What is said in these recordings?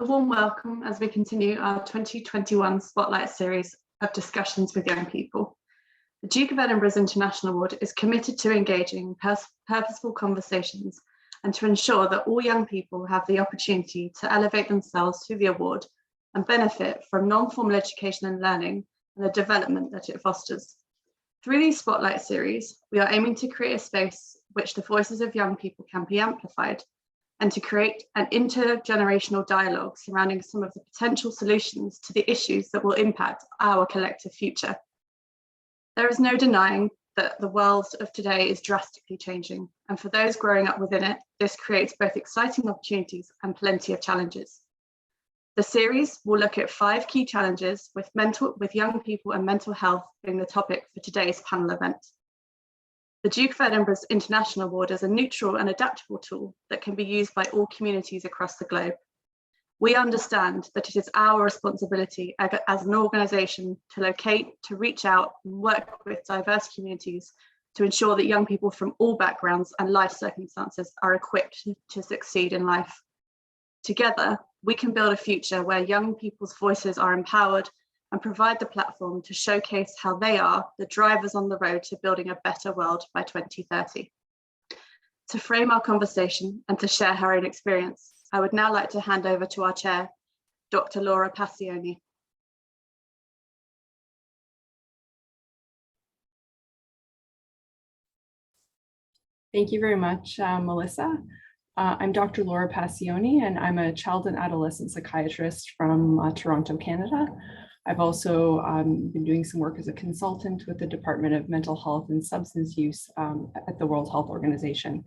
A warm welcome as we continue our 2021 Spotlight series of discussions with young people. The Duke of Edinburgh's International Award is committed to engaging purposeful conversations and to ensure that all young people have the opportunity to elevate themselves through the award and benefit from non-formal education and learning and the development that it fosters. Through these Spotlight series, we are aiming to create a space which the voices of young people can be amplified and to create an intergenerational dialogue surrounding some of the potential solutions to the issues that will impact our collective future. There is no denying that the world of today is drastically changing, and for those growing up within it, this creates both exciting opportunities and plenty of challenges. The series will look at 5 key challenges with young people and mental health being the topic for today's panel event. The Duke of Edinburgh's International Award is a neutral and adaptable tool that can be used by all communities across the globe. We understand that it is our responsibility as an organisation to locate, to reach out and work with diverse communities to ensure that young people from all backgrounds and life circumstances are equipped to succeed in life. Together, we can build a future where young people's voices are empowered and provide the platform to showcase how they are the drivers on the road to building a better world by 2030. To frame our conversation and to share her own experience, I would now like to hand over to our chair, Dr. Laura Passioni. Thank you very much, Melissa. I'm Dr. Laura Passioni, and I'm a child and adolescent psychiatrist from Toronto, Canada. I've also been doing some work as a consultant with the Department of Mental Health and Substance Use at the World Health Organization.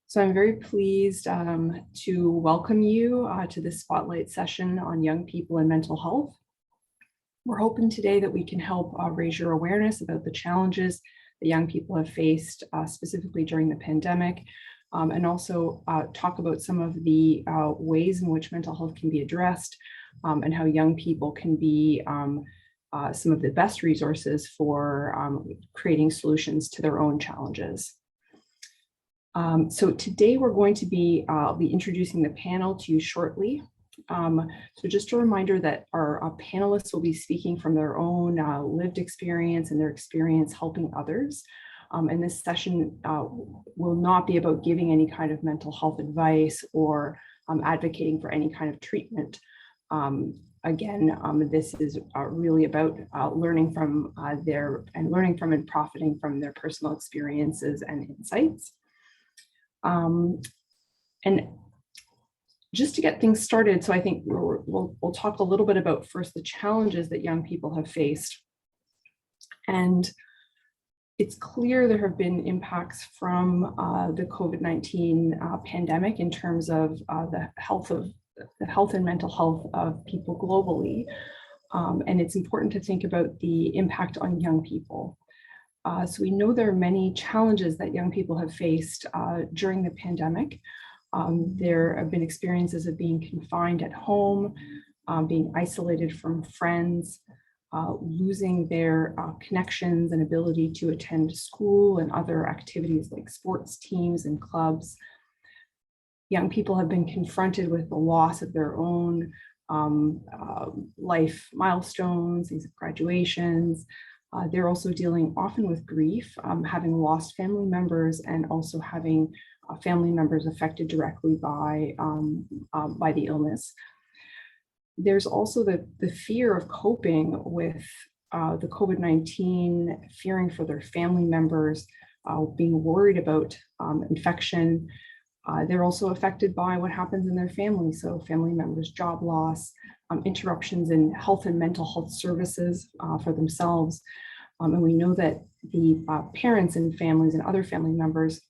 So I'm very pleased to welcome you to this spotlight session on young people and mental health. We're hoping today that we can help raise your awareness about the challenges that young people have faced, specifically during the pandemic, and also talk about some of the ways in which mental health can be addressed, and how young people can be some of the best resources for creating solutions to their own challenges. So today we're going to be, I'll be introducing the panel to you shortly. So just a reminder that our panelists will be speaking from their own lived experience and their experience helping others. And this session will not be about giving any kind of mental health advice or advocating for any kind of treatment. Again, this is really about learning from and profiting from their personal experiences and insights. And just to get things started, so I think we'll talk a little bit about first the challenges that young people have faced. And it's clear there have been impacts from the COVID-19 pandemic in terms of the health and mental health of people globally. And it's important to think about the impact on young people. So we know there are many challenges that young people have faced during the pandemic. There have been experiences of being confined at home, being isolated from friends, losing their connections and ability to attend school and other activities like sports teams and clubs. Young people have been confronted with the loss of their own life milestones, these graduations. They're also dealing often with grief, having lost family members and also having family members affected directly by the illness. There's also the fear of coping with the COVID-19, fearing for their family members, being worried about infection. They're also affected by what happens in their family. So family members' job loss, interruptions in health and mental health services for themselves. And we know that the parents and families and other family members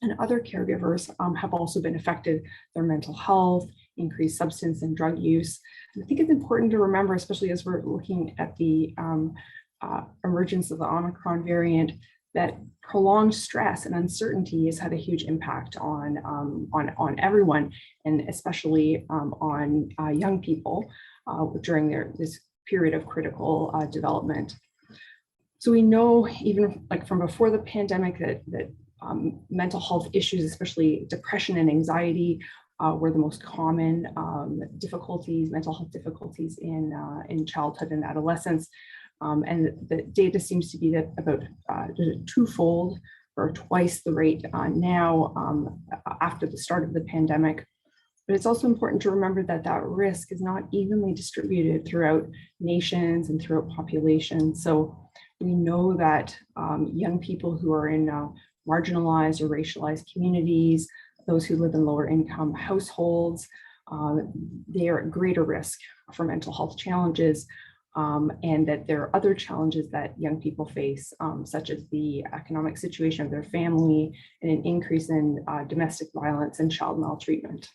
and other caregivers have also been affected, their mental health, increased substance and drug use. And I think it's important to remember, especially as we're looking at the emergence of the Omicron variant, that prolonged stress and uncertainty has had a huge impact on everyone, and especially on young people during this period of critical development. So we know, even like from before the pandemic, that mental health issues, especially depression and anxiety, were the most common difficulties, mental health difficulties in childhood and adolescence. And the data seems to be that about twofold or twice the rate now after the start of the pandemic. But it's also important to remember that that risk is not evenly distributed throughout nations and throughout populations. So we know that young people who are in marginalized or racialized communities, those who live in lower income households, they are at greater risk for mental health challenges, and that there are other challenges that young people face, such as the economic situation of their family and an increase in domestic violence and child maltreatment.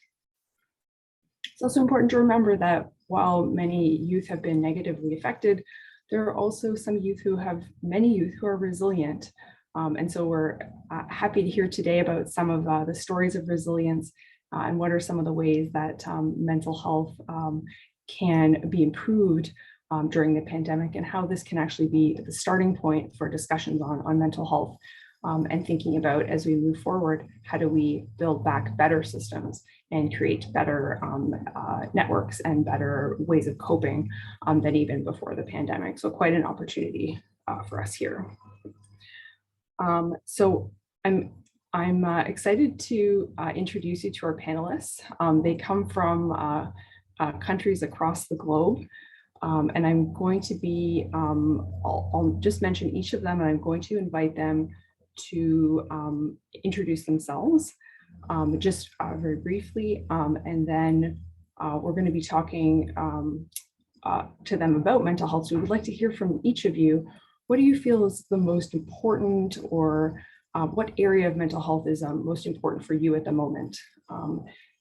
It's also important to remember that while many youth have been negatively affected, there are also many youth who are resilient. And so we're happy to hear today about some of the stories of resilience and what are some of the ways that mental health can be improved during the pandemic, and how this can actually be the starting point for discussions on mental health and thinking about, as we move forward, how do we build back better systems and create better networks and better ways of coping than even before the pandemic. So quite an opportunity for us here. So I'm excited to introduce you to our panelists. They come from countries across the globe. And I'm going to be, I'll just mention each of them, and I'm going to invite them to introduce themselves just very briefly. And then we're going to be talking to them about mental health. So we would like to hear from each of you. What do you feel is the most important, or what area of mental health is most important for you at the moment?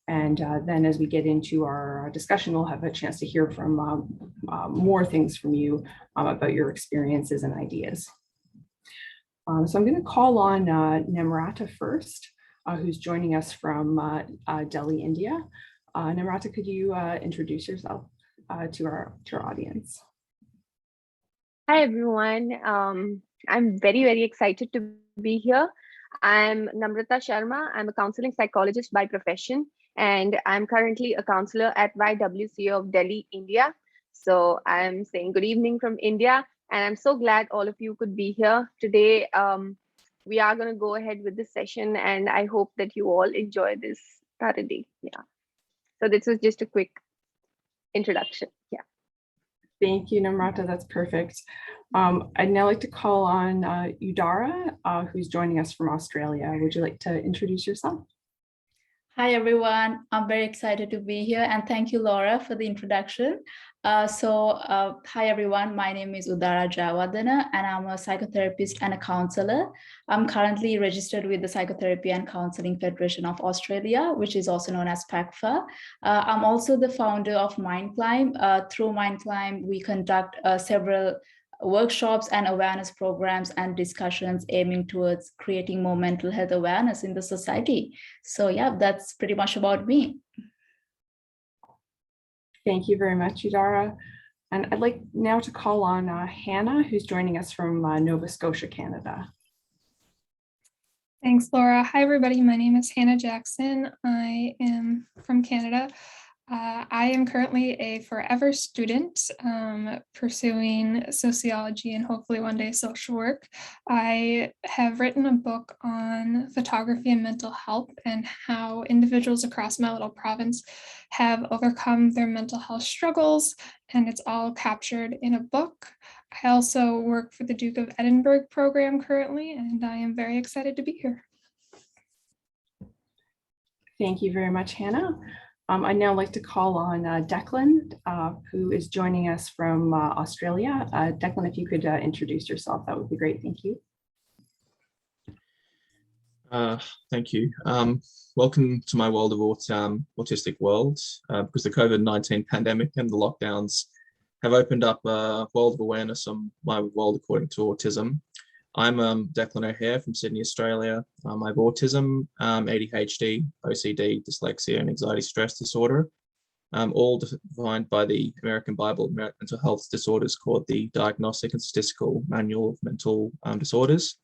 And then as we get into our discussion, we'll have a chance to hear from more things from you about your experiences and ideas. So I'm going to call on Namrata first, who's joining us from Delhi, India. Namrata, could you introduce yourself to our audience? Hi, everyone. I'm very excited to be here. I'm Namrata Sharma. I'm a counseling psychologist by profession, and I'm currently a counselor at YWCA of Delhi, India. So I'm saying good evening from India, and I'm so glad all of you could be here today. We are going to go ahead with this session, and I hope that you all enjoy this thoroughly. Yeah. So this was just a quick introduction. Yeah. Thank you, Namrata. That's perfect. I'd now like to call on Udara, who's joining us from Australia. Would you like to introduce yourself? Hi, everyone. I'm very excited to be here, and thank you, Laura, for the introduction. Hi, everyone. My name is Udara Jayawardena, and I'm a psychotherapist and a counselor. I'm currently registered with the Psychotherapy and Counseling Federation of Australia, which is also known as PACFA. I'm also the founder of MindClimb. Through MindClimb, we conduct several workshops and awareness programs and discussions aiming towards creating more mental health awareness in the society. So yeah, that's pretty much about me. Thank you very much, Udara. And I'd like now to call on Hannah, who's joining us from Nova Scotia, Canada. Thanks, Laura. Hi, everybody. My name is Hannah Jackson. I am from Canada. I am currently a forever student pursuing sociology and hopefully one day social work. I have written a book on photography and mental health and how individuals across my little province have overcome their mental health struggles, and it's all captured in a book. I also work for the Duke of Edinburgh program currently, and I am very excited to be here. Thank you very much, Hannah. I'd now like to call on Declan, who is joining us from Australia. Declan, if you could introduce yourself, that would be great. Thank you. Thank you. Welcome to my world of autistic world, because the COVID-19 pandemic and the lockdowns have opened up a world of awareness on my world according to autism. I'm Declan O'Hare from Sydney, Australia. I have autism, ADHD, OCD, dyslexia, and anxiety stress disorder, all defined by the American Bible of Mental Health Disorders, called the Diagnostic and Statistical Manual of Mental Disorders.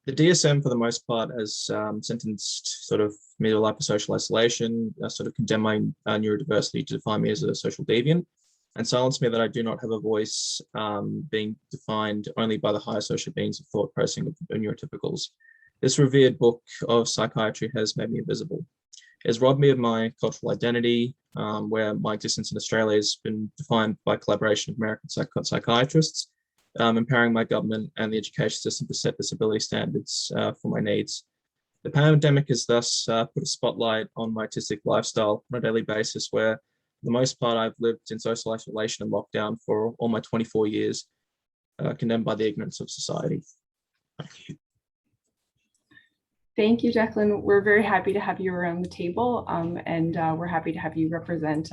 The DSM, for the most part, has sentenced sort of me to liposocial isolation, sort of condemn my neurodiversity to define me as a social deviant, and silence me that I do not have a voice, being defined only by the higher social beings of thought processing of neurotypicals. This revered book of psychiatry has made me invisible. It has robbed me of my cultural identity, where my existence in Australia has been defined by collaboration of American psychiatrists, empowering my government and the education system to set disability standards for my needs. The pandemic has thus put a spotlight on my autistic lifestyle on a daily basis, where for the most part I've lived in social isolation and lockdown for all my 24 years, condemned by the ignorance of society. Thank you. Thank you, Declan. We're very happy to have you around the table, and we're happy to have you represent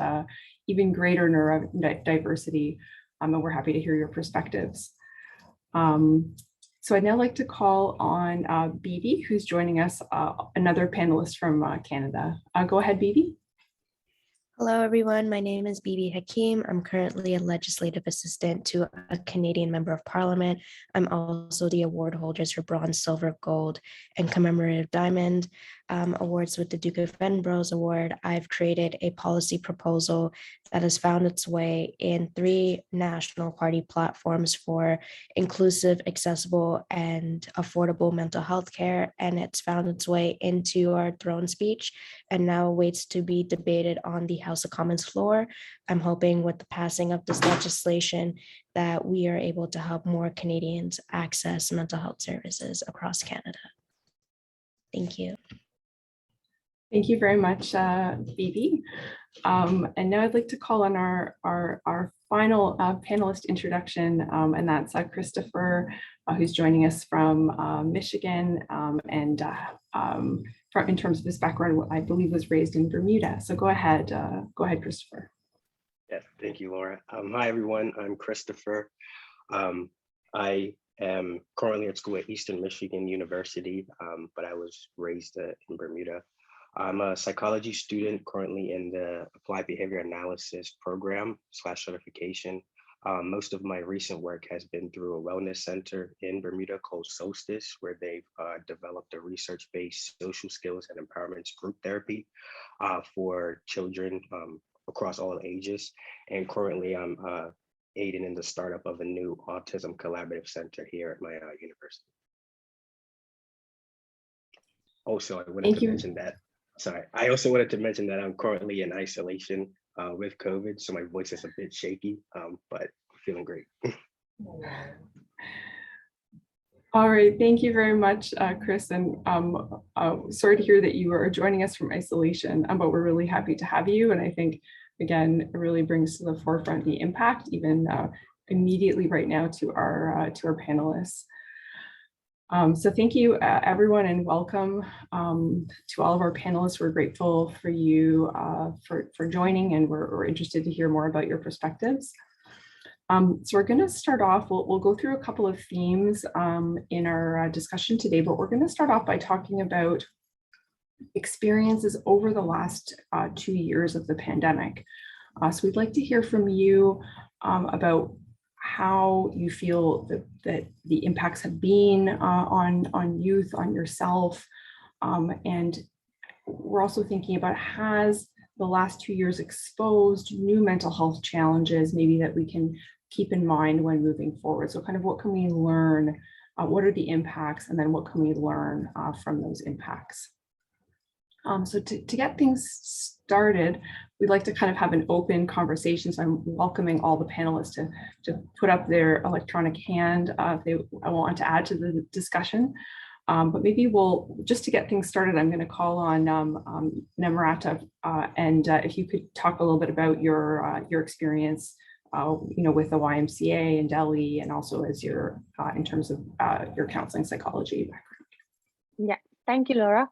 even greater neurodiversity, and we're happy to hear your perspectives. So I'd now like to call on Bibi, who's joining us, another panelist from Canada. Go ahead, Bibi. Hello, everyone. My name is Bibi Hakim. I'm currently a legislative assistant to a Canadian member of parliament. I'm also the award holders for bronze, silver, gold, and commemorative diamond awards with the Duke of Edinburgh's award. I've created a policy proposal that has found its way in 3 national party platforms for inclusive, accessible, and affordable mental health care. And it's found its way into our throne speech and now waits to be debated on the House of Commons floor. I'm hoping with the passing of this legislation that we are able to help more Canadians access mental health services across Canada. Thank you. Thank you very much, Bibi. And now I'd like to call on our final panelist introduction, and that's Christopher, who's joining us from Michigan, and in terms of his background, I believe was raised in Bermuda. So go ahead, Christopher. Yes, thank you, Laura. Hi, everyone. I'm Christopher. I am currently at school at Eastern Michigan University, but I was raised in Bermuda. I'm a psychology student currently in the Applied Behavior Analysis program / certification. Most of my recent work has been through a wellness center in Bermuda called Solstice, where they've developed a research-based social skills and empowerment group therapy for children across all ages. And currently I'm aiding in the startup of a new autism collaborative center here at my university. Also, I wanted to mention that. I also wanted to mention that I'm currently in isolation with COVID, so my voice is a bit shaky, but feeling great. All right, thank you very much, Chris. And sorry to hear that you are joining us from isolation, but we're really happy to have you. And I think, again, it really brings to the forefront the impact, even immediately right now, to our panelists. So thank you, everyone, and welcome to all of our panelists. We're grateful for you for joining, and we're interested to hear more about your perspectives. So we're going to start off, we'll go through a couple of themes in our discussion today, but we're going to start off by talking about experiences over the last 2 years of the pandemic. So we'd like to hear from you about how you feel that the impacts have been on youth, on yourself. And we're also thinking about, has the last 2 years exposed new mental health challenges maybe that we can keep in mind when moving forward? So kind of what can we learn? What are the impacts? And then what can we learn from those impacts? So to get things started, we'd like to kind of have an open conversation. So I'm welcoming all the panelists to put up their electronic hand if they want to add to the discussion. But maybe we'll, just to get things started, I'm going to call on Namrata, and if you could talk a little bit about your experience, with the YMCA in Delhi, and also as your in terms of your counseling psychology background. Yeah, thank you, Laura.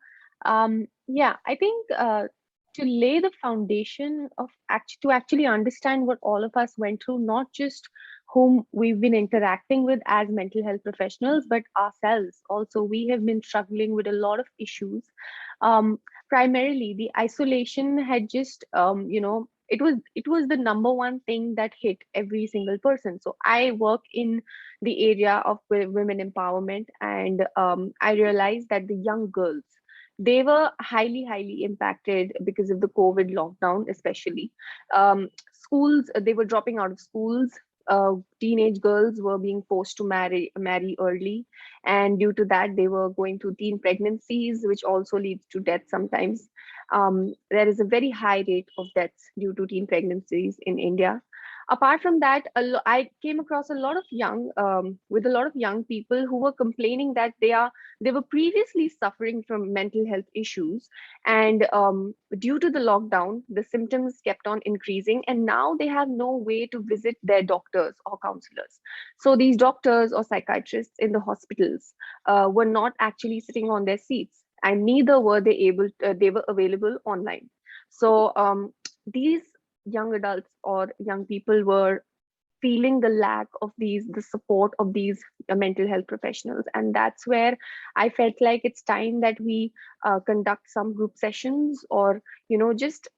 Yeah, I think to lay the foundation of to actually understand what all of us went through, not just whom we've been interacting with as mental health professionals, but ourselves also. We have been struggling with a lot of issues. Primarily, the isolation had just, it was the number one thing that hit every single person. So I work in the area of women empowerment, and I realized that the young girls, they were highly impacted because of the COVID lockdown, especially. Schools, they were dropping out of schools. Teenage girls were being forced to marry early, and due to that they were going through teen pregnancies, which also leads to death sometimes. There is a very high rate of deaths due to teen pregnancies in India. Apart from that, I came across a lot of with a lot of young people who were complaining that they were previously suffering from mental health issues, and due to the lockdown, the symptoms kept on increasing, and now they have no way to visit their doctors or counselors. So these doctors or psychiatrists in the hospitals were not actually sitting on their seats, and neither were they able. They were available online. So these young adults or young people were feeling the lack of the support of these mental health professionals, and that's where I felt like it's time that we conduct some group sessions, or just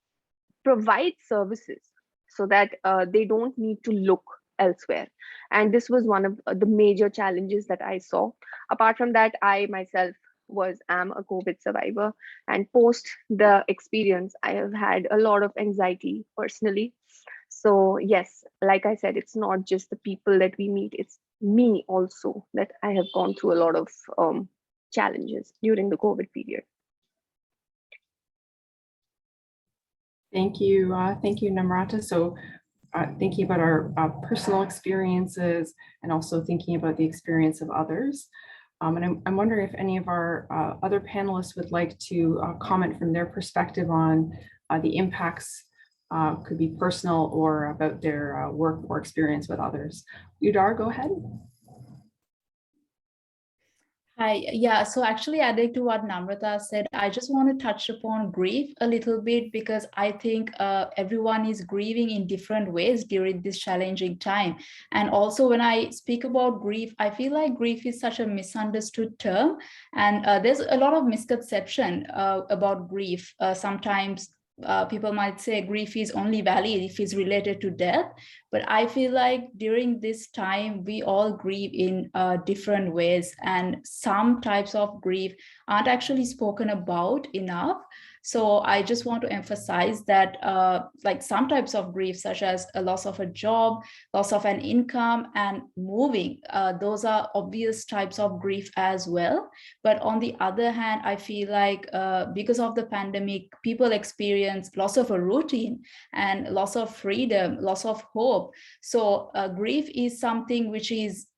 provide services so that they don't need to look elsewhere. And this was one of the major challenges that I saw. Apart from that, I myself am a COVID survivor, and post the experience I have had a lot of anxiety personally. So yes, like I said, it's not just the people that we meet, it's me also, that I have gone through a lot of challenges during the COVID period. Thank you, Namrata. So thinking about our personal experiences and also thinking about the experience of others. And I'm wondering if any of our other panelists would like to comment from their perspective on the impacts, could be personal or about their work or experience with others. Udar, go ahead. Hi, yeah, so actually adding to what Namrata said, I just want to touch upon grief a little bit, because I think everyone is grieving in different ways during this challenging time. And also when I speak about grief, I feel like grief is such a misunderstood term, and there's a lot of misconception about grief. Sometimes people might say grief is only valid if it's related to death, but I feel like during this time we all grieve in different ways, and some types of grief aren't actually spoken about enough. So I just want to emphasize that like some types of grief, such as a loss of a job, loss of an income, and moving, those are obvious types of grief as well. But on the other hand, I feel like because of the pandemic, people experience loss of a routine and loss of freedom, loss of hope. So grief is something which is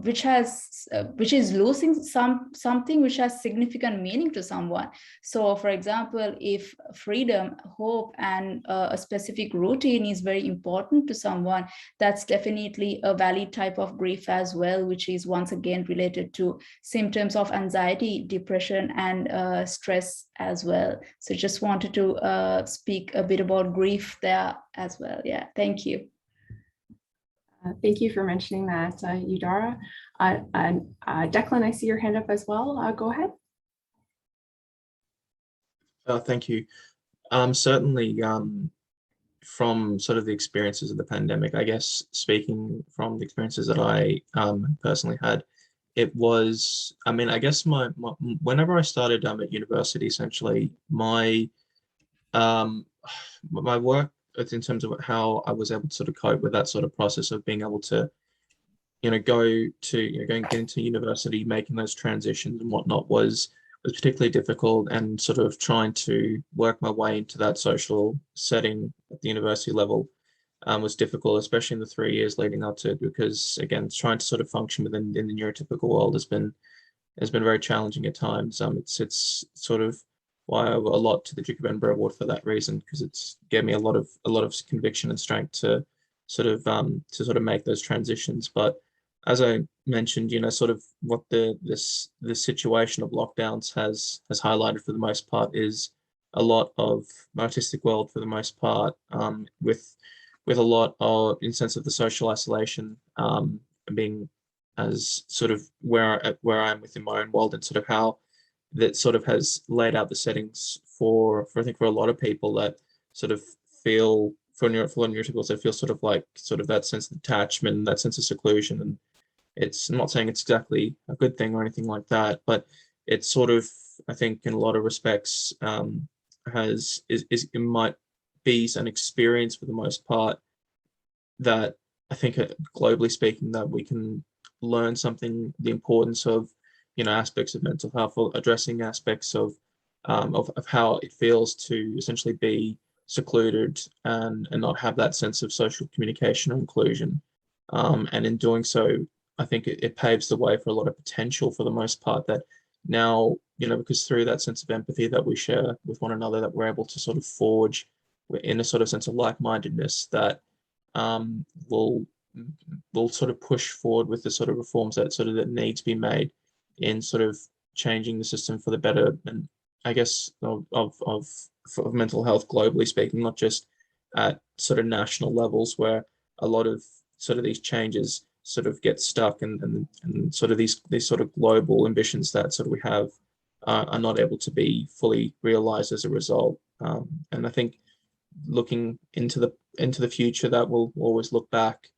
which is losing something which has significant meaning to someone. So for example, if freedom, hope, and a specific routine is very important to someone, that's definitely a valid type of grief as well, which is once again related to symptoms of anxiety, depression, and stress as well. So just wanted to speak a bit about grief there as well. Yeah, thank you. Thank you for mentioning that, Udara. Declan, I see your hand up as well. Go ahead. Thank you. Certainly, from sort of the experiences of the pandemic, I guess speaking from the experiences that I personally had, it was, I mean, I guess whenever I started at university, essentially, my work in terms of how I was able to sort of cope with that sort of process of being able to, going into university, making those transitions and whatnot was particularly difficult, and sort of trying to work my way into that social setting at the university level was difficult, especially in the 3 years leading up to it, because again, trying to sort of function within in the neurotypical world has been very challenging at times. It's sort of why I owe a lot to the Duke of Edinburgh Award for that reason, because it's gave me a lot of conviction and strength to sort of make those transitions. But as I mentioned, sort of what this situation of lockdowns has highlighted for the most part is a lot of artistic world for the most part, with a lot of in sense of the social isolation, being as sort of where I am within my own world, and sort of how that sort of has laid out the settings for I think for a lot of people that sort of feel for neurotypicals, it feels sort of that sense of detachment, that sense of seclusion. And I'm not saying it's exactly a good thing or anything like that, but it's sort of, I think in a lot of respects, it might be an experience for the most part that I think globally speaking that we can learn something, the importance of, aspects of mental health, or addressing aspects of how it feels to essentially be secluded and not have that sense of social communication or inclusion. And in doing so, I think it paves the way for a lot of potential for the most part that now, because through that sense of empathy that we share with one another, that we're able to sort of forge in a sort of sense of like-mindedness that will sort of push forward with the sort of reforms that need to be made in sort of changing the system for the better, and I guess of mental health globally speaking, not just at sort of national levels where a lot of sort of these changes sort of get stuck and sort of these sort of global ambitions that sort of we have are not able to be fully realized as a result. And I think looking into the future, that we'll always look back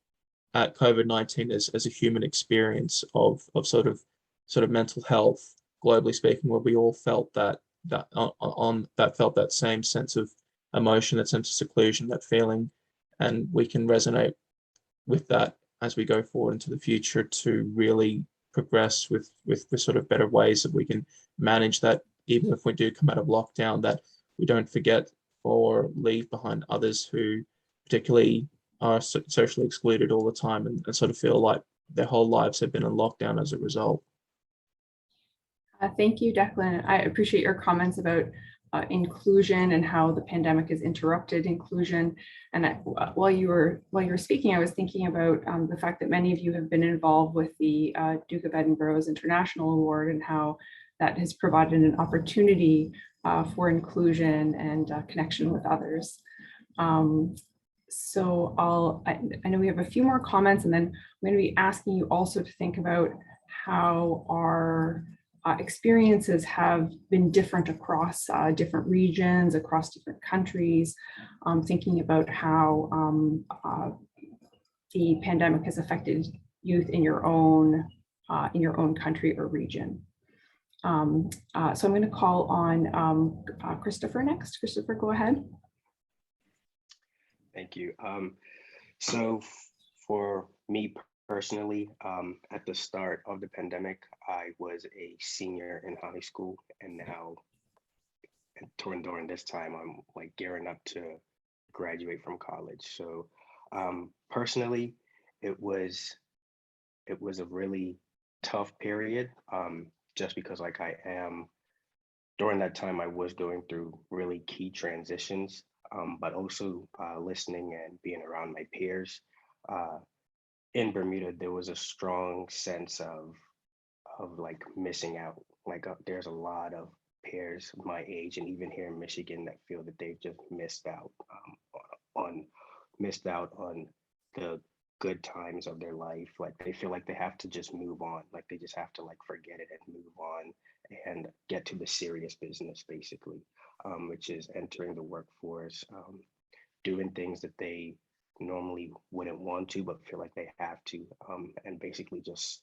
at COVID-19 as a human experience of sort of mental health globally speaking, where we all felt that same sense of emotion, that sense of seclusion, that feeling, and we can resonate with that as we go forward into the future to really progress with sort of better ways that we can manage that, even if we do come out of lockdown, that we don't forget or leave behind others who particularly are socially excluded all the time and sort of feel like their whole lives have been in lockdown as a result. Thank you, Declan. I appreciate your comments about inclusion and how the pandemic has interrupted inclusion. And while you were speaking, I was thinking about the fact that many of you have been involved with the Duke of Edinburgh's International Award and how that has provided an opportunity for inclusion and connection with others. So I know we have a few more comments, and then I'm going to be asking you also to think about how our experiences have been different across different regions, across different countries, thinking about how the pandemic has affected youth in your own country or region. So I'm going to call on Christopher next. Christopher, go ahead. Thank you. So for me personally, at the start of the pandemic, I was a senior in high school, and now during this time, I'm like gearing up to graduate from college. So personally, it was a really tough period, just because during that time, I was going through really key transitions, but also listening and being around my peers. In Bermuda, there was a strong sense of like missing out. There's a lot of peers my age, and even here in Michigan, that feel that they've just missed out on the good times of their life. Like they feel like they have to just move on. Like they just have to like forget it and move on and get to the serious business, basically, which is entering the workforce, doing things that they normally wouldn't want to, but feel like they have to, and basically just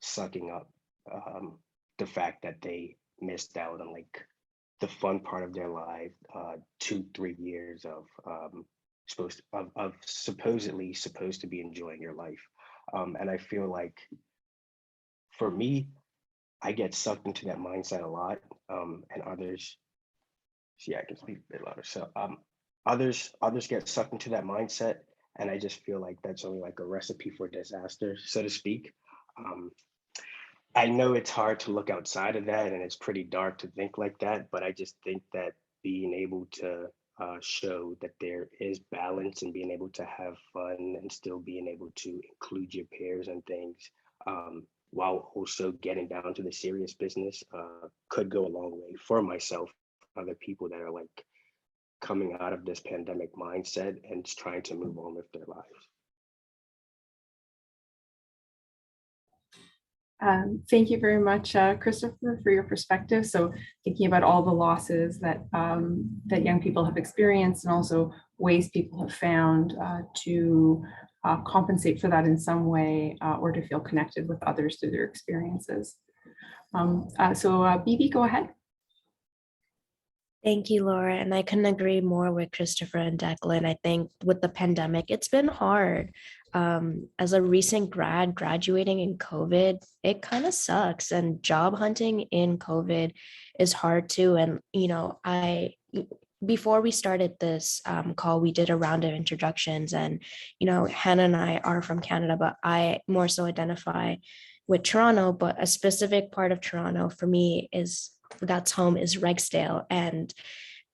sucking up the fact that they missed out on like the fun part of their life, 2-3 years of supposedly supposed to be enjoying your life. And I feel like for me, I get sucked into that mindset a lot, and others, I can speak a bit louder. So others get sucked into that mindset, and I just feel like that's only like a recipe for disaster, so to speak. I know it's hard to look outside of that, and it's pretty dark to think like that, but I just think that being able to show that there is balance and being able to have fun and still being able to include your peers and things, while also getting down to the serious business, could go a long way for myself, other people that are like coming out of this pandemic mindset and just trying to move on with their lives. Thank you very much, Christopher, for your perspective. So thinking about all the losses that that young people have experienced, and also ways people have found to compensate for that in some way, or to feel connected with others through their experiences. Bibi, go ahead. Thank you, Laura. And I couldn't agree more with Christopher and Declan. I think with the pandemic, it's been hard. As a recent graduating in COVID, it kind of sucks. And job hunting in COVID is hard too. And, you know, before we started this call, we did a round of introductions. And, you know, Hannah and I are from Canada, but I more so identify with Toronto. But a specific part of Toronto for me that's home is Rexdale. And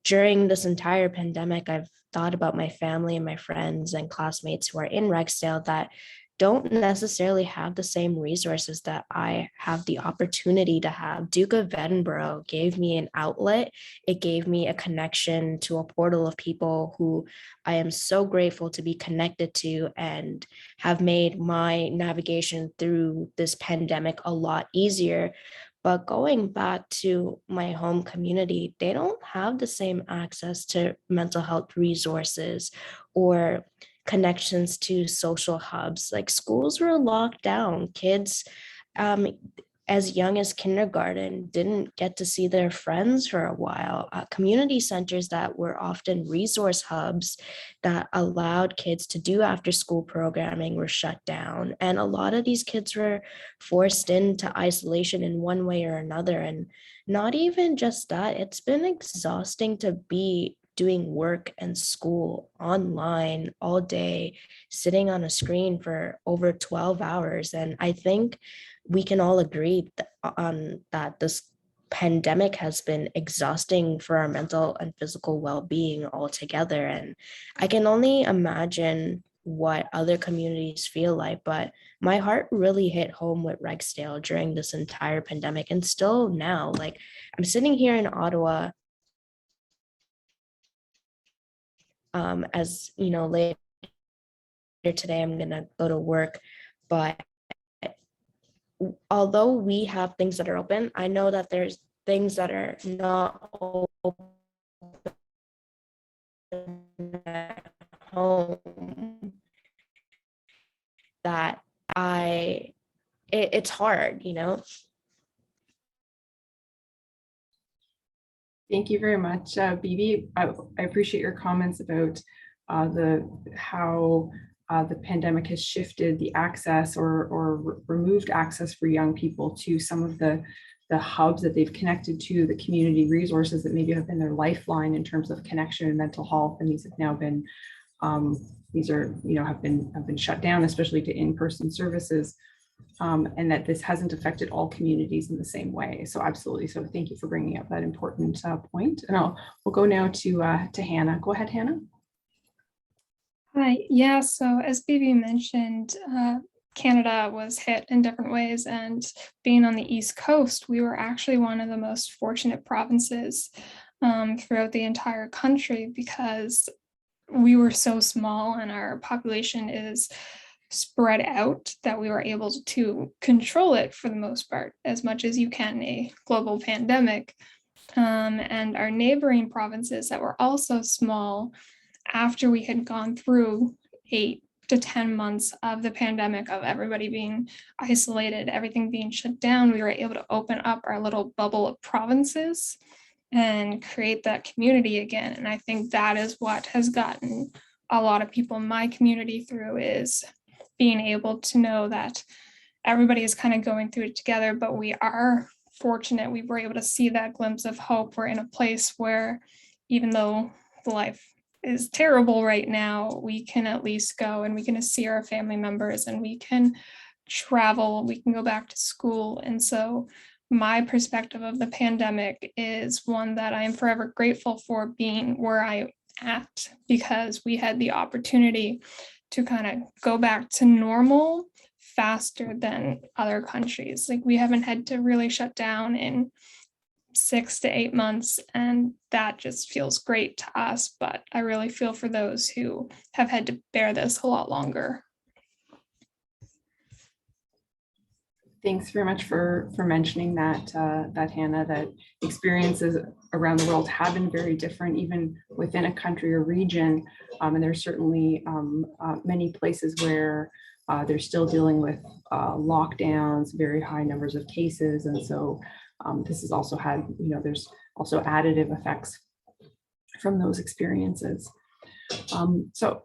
during this entire pandemic, I've thought about my family and my friends and classmates who are in Rexdale that don't necessarily have the same resources that I have the opportunity to have. Duke of Edinburgh gave me an outlet. It gave me a connection to a portal of people who I am so grateful to be connected to, and have made my navigation through this pandemic a lot easier. But going back to my home community, they don't have the same access to mental health resources or connections to social hubs. Like, schools were locked down. Kids as young as kindergarten didn't get to see their friends for a while. Community centers that were often resource hubs that allowed kids to do after school programming were shut down. And a lot of these kids were forced into isolation in one way or another. And not even just that, it's been exhausting to be doing work and school online all day, sitting on a screen for over 12 hours. And I think we can all agree on that this pandemic has been exhausting for our mental and physical well-being altogether. And I can only imagine what other communities feel like, but my heart really hit home with Rexdale during this entire pandemic, and still now. Like, I'm sitting here in Ottawa, as you know, later today I'm gonna go to work, but although we have things that are open, I know that there's things that are not open at home that it's hard, you know. Thank you very much, Bibi. I appreciate your comments about how the pandemic has shifted the access or removed access for young people to some of the hubs that they've connected to, the community resources that maybe have been their lifeline in terms of connection and mental health. And these have now been, have been shut down, especially to in-person services. And that this hasn't affected all communities in the same way. So absolutely. So thank you for bringing up that important point. And we'll go now to Hannah. Go ahead, Hannah. Hi. Yeah. So as Bibi mentioned, Canada was hit in different ways, and being on the East Coast, we were actually one of the most fortunate provinces throughout the entire country, because we were so small and our population is spread out that we were able to control it for the most part, as much as you can a global pandemic. And our neighboring provinces that were also small, after we had gone through 8 to 10 months of the pandemic, of everybody being isolated, everything being shut down, we were able to open up our little bubble of provinces and create that community again. And I think that is what has gotten a lot of people in my community through, is being able to know that everybody is kind of going through it together, but we are fortunate. We were able to see that glimpse of hope. We're in a place where, even though life is terrible right now, we can at least go and we can see our family members, and we can travel, we can go back to school. And so my perspective of the pandemic is one that I am forever grateful for being where I at, because we had the opportunity to kind of go back to normal faster than other countries. Like, we haven't had to really shut down in 6 to 8 months, and that just feels great to us. But I really feel for those who have had to bear this a lot longer. Thanks very much for mentioning that, Hannah, that experiences around the world have been very different, even within a country or region. And there's certainly many places where they're still dealing with lockdowns, very high numbers of cases. And so this has also had, there's also additive effects from those experiences. So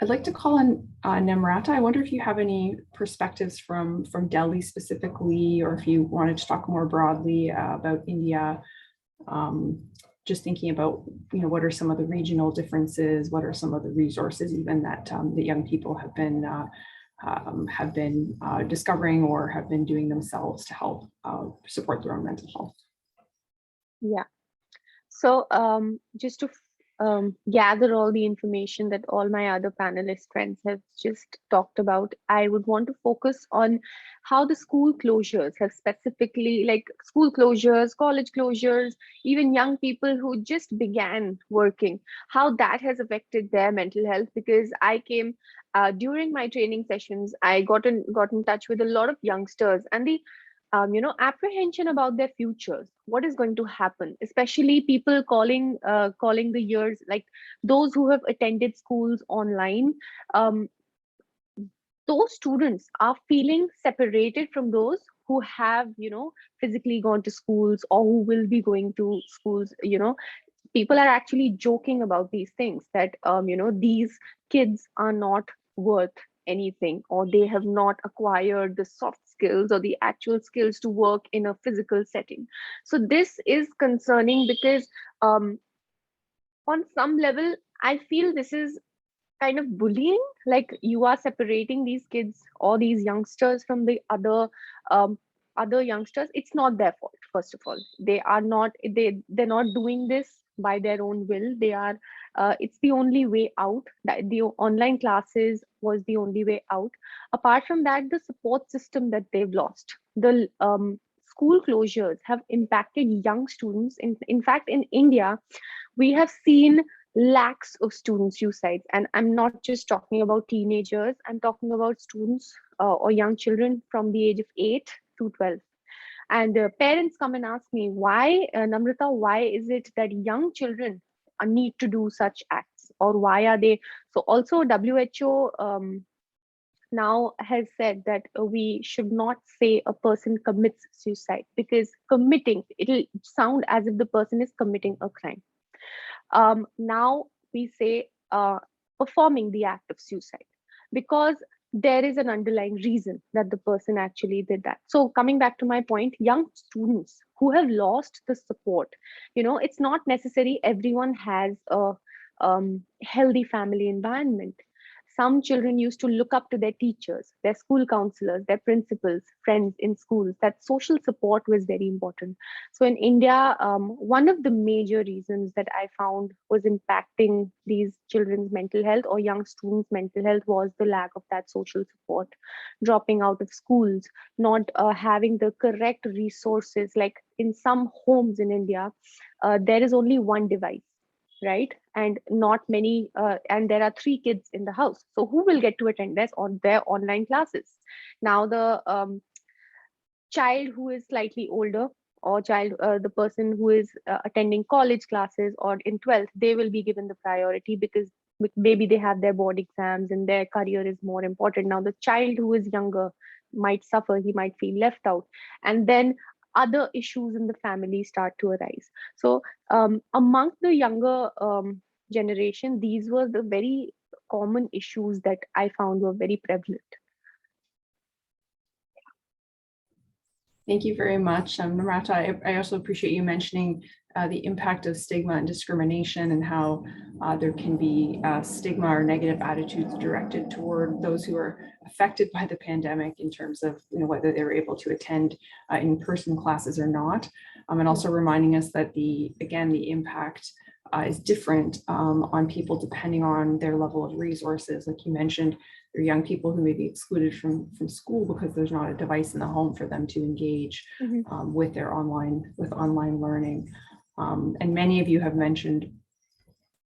I'd like to call on Namrata. I wonder if you have any perspectives from Delhi specifically, or if you wanted to talk more broadly about India. Just thinking about, what are some of the regional differences? What are some of the resources even that the young people have been discovering or have been doing themselves to help support their own mental health? Yeah. So just to gather all the information that all my other panelist friends have just talked about, I would want to focus on how the school closures have specifically, like school closures, college closures, even young people who just began working, how that has affected their mental health. Because I came during my training sessions, I got in touch with a lot of youngsters, and the apprehension about their futures, what is going to happen, especially people calling the years, like those who have attended schools online. Those students are feeling separated from those who have, physically gone to schools or who will be going to schools. People are actually joking about these things, that these kids are not worth anything, or they have not acquired the soft skills or the actual skills to work in a physical setting. So this is concerning, because on some level I feel this is kind of bullying, like you are separating these kids or these youngsters from the other youngsters. It's not their fault. First of all, they're not doing this by their own will. They are it's the only way out. That the online classes was the only way out. Apart from that, the support system that they've lost, the school closures have impacted young students. In fact, in India, we have seen lakhs of student suicides, and I'm not just talking about teenagers, I'm talking about students or young children from the age of 8 to 12. And parents come and ask me, why, Namrata, why is it that young children need to do such acts, or why are they? So also WHO now has said that we should not say a person commits suicide, because committing, it'll sound as if the person is committing a crime. Now we say performing the act of suicide, because there is an underlying reason that the person actually did that. So coming back to my point, young students who have lost the support, it's not necessary everyone has a healthy family environment. Some children used to look up to their teachers, their school counselors, their principals, friends in schools. That social support was very important. So in India, one of the major reasons that I found was impacting these children's mental health or young students' mental health was the lack of that social support, dropping out of schools, not having the correct resources. Like in some homes in India, there is only one device, right? And not many, and there are 3 kids in the house. So who will get to attend their online classes? Now the child who is slightly older, or the person who is attending college classes or in 12th, they will be given the priority, because maybe they have their board exams and their career is more important. Now the child who is younger might suffer, he might feel left out, and then other issues in the family start to arise. So among the younger generation, these were the very common issues that I found were very prevalent. Thank you very much, Namrata. I also appreciate you mentioning the impact of stigma and discrimination, and how there can be stigma or negative attitudes directed toward those who are affected by the pandemic, in terms of whether they were able to attend in-person classes or not, and also reminding us that the impact is different on people depending on their level of resources. Like you mentioned, there are young people who may be excluded from school because there's not a device in the home for them to engage with their online learning. And many of you have mentioned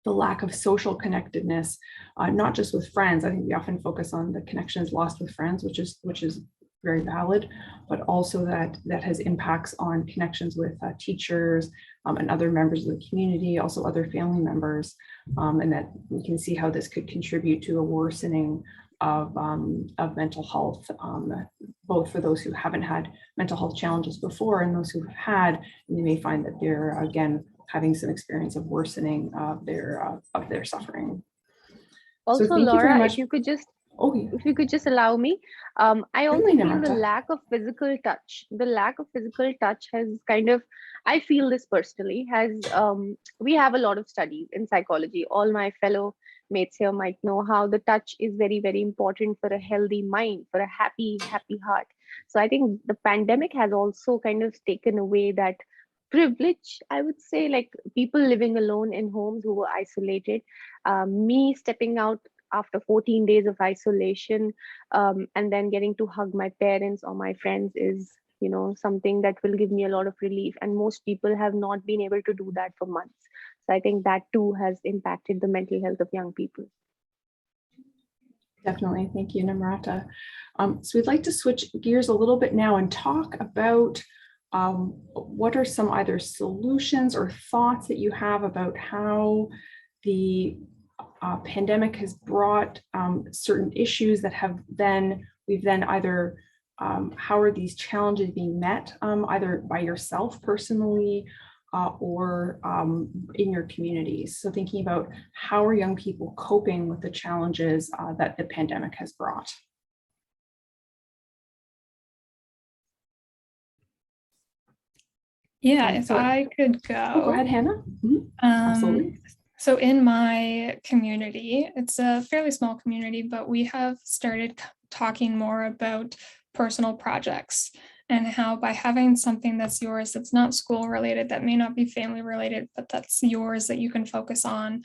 the lack of social connectedness, not just with friends. I think we often focus on the connections lost with friends, which is very valid, but also that has impacts on connections with teachers and other members of the community, also other family members, and that we can see how this could contribute to a worsening of mental health, both for those who haven't had mental health challenges before and those who have had, and you may find that they're again having some experience of worsening of their suffering. Also, thank you very Laura, much. if you could just Oh, yeah. if you could just allow me, I also Certainly, feel the Namrata. lack of physical touch. The lack of physical touch has kind of, I feel this personally, has, we have a lot of studies in psychology. All my fellow mates here might know how the touch is very, very important for a healthy mind, for a happy heart. So I think the pandemic has also kind of taken away that privilege, I would say, like people living alone in homes who were isolated, me stepping out after 14 days of isolation, and then getting to hug my parents or my friends is, you know, something that will give me a lot of relief. And most people have not been able to do that for months. So I think that too has impacted the mental health of young people. Definitely. Thank you, Namrata. So we'd like to switch gears a little bit now and talk about what are some either solutions or thoughts that you have about how the pandemic has brought certain issues that we've then either how are these challenges being met either by yourself personally or in your communities. So thinking about how are young people coping with the challenges that the pandemic has brought. Yeah, if I could go. Go ahead, Hannah. Absolutely. So in my community, it's a fairly small community, but we have started talking more about personal projects and how by having something that's yours, that's not school related, that may not be family related, but that's yours that you can focus on,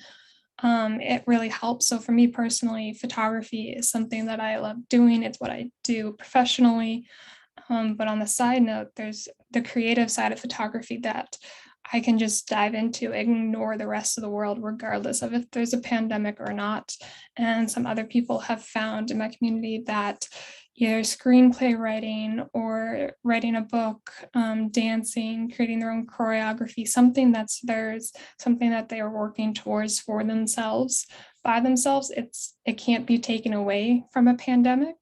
it really helps. So for me personally, photography is something that I love doing. It's what I do professionally. But on the side note, there's the creative side of photography that I can just dive into, ignore the rest of the world, regardless of if there's a pandemic or not. And some other people have found in my community that either screenplay writing or writing a book, dancing, creating their own choreography, something that's theirs, something that they are working towards for themselves, by themselves, it can't be taken away from a pandemic.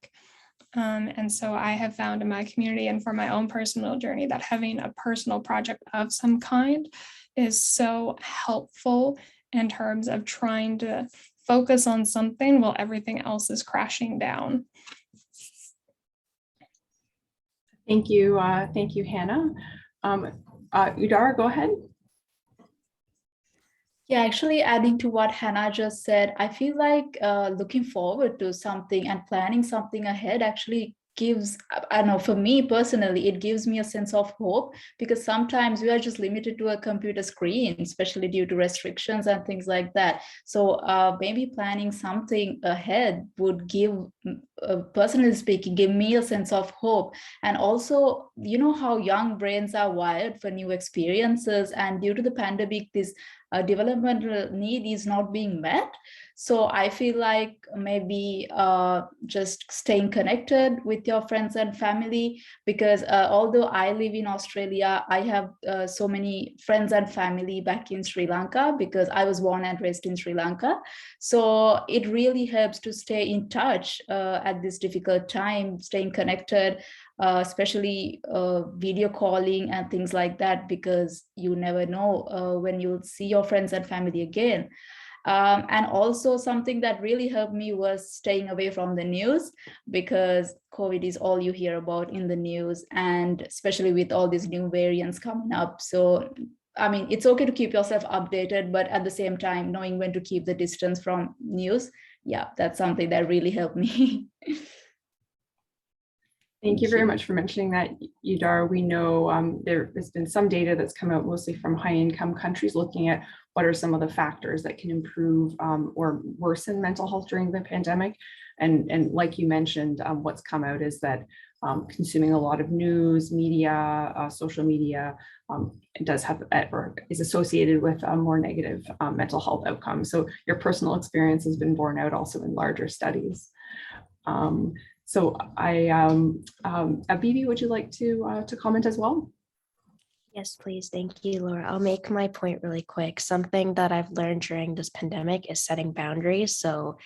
And so I have found in my community and for my own personal journey that having a personal project of some kind is so helpful in terms of trying to focus on something while everything else is crashing down. Thank you, Hannah. Udara, go ahead. Yeah, actually adding to what Hannah just said, I feel like looking forward to something and planning something ahead actually gives, I don't know, for me personally, it gives me a sense of hope, because sometimes we are just limited to a computer screen, especially due to restrictions and things like that. So maybe planning something ahead would give, personally speaking, give me a sense of hope. And also, you know how young brains are wired for new experiences, and due to the pandemic, this developmental need is not being met. So I feel like maybe just staying connected with your friends and family, because although I live in Australia, I have so many friends and family back in Sri Lanka, because I was born and raised in Sri Lanka. So it really helps to stay in touch at this difficult time, staying connected, especially video calling and things like that, because you never know when you'll see your friends and family again. And also something that really helped me was staying away from the news, because COVID is all you hear about in the news, and especially with all these new variants coming up. So, I mean, it's okay to keep yourself updated, but at the same time, knowing when to keep the distance from news. Yeah, that's something that really helped me. Thank you very much for mentioning that, Udar. We know there's been some data that's come out mostly from high-income countries looking at what are some of the factors that can improve or worsen mental health during the pandemic. And like you mentioned, what's come out is that consuming a lot of news, media, social media, does have or is associated with more negative mental health outcomes. So your personal experience has been borne out also in larger studies. So Bibi, would you like to comment as well? Yes, please. Thank you, Laura. I'll make my point really quick. Something that I've learned during this pandemic is setting boundaries. So